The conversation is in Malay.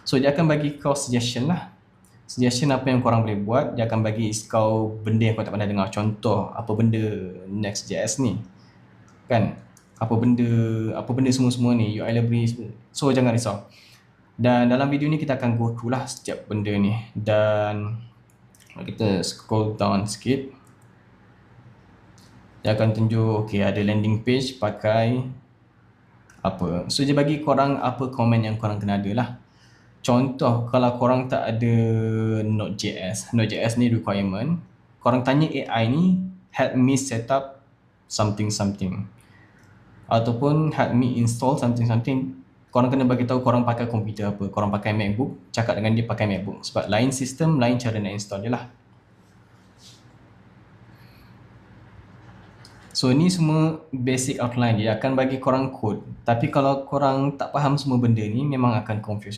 So dia akan bagi kau suggestion lah. Suggestion apa yang korang boleh buat. Dia akan bagi kau benda yang kau tak pernah dengar. Contoh, apa benda Next.js ni, kan? Apa benda semua-semua ni, UI library semua. So jangan risau. Dan dalam video ni kita akan go through lah setiap benda ni. Dan kita scroll down sikit, dia akan tunjuk, okay, ada landing page pakai apa. So dia bagi korang apa komen yang korang kena ada lah. Contoh, kalau korang tak ada Node.js ni requirement, korang tanya AI ni, help me set up something ataupun help me install something. Korang kena bagi tahu korang pakai komputer apa. Korang pakai MacBook, cakap dengan dia pakai MacBook. Sebab lain sistem, lain cara nak install dia lah. So ni semua basic outline. Dia akan bagi korang code. Tapi kalau korang tak faham semua benda ni, memang akan confuse.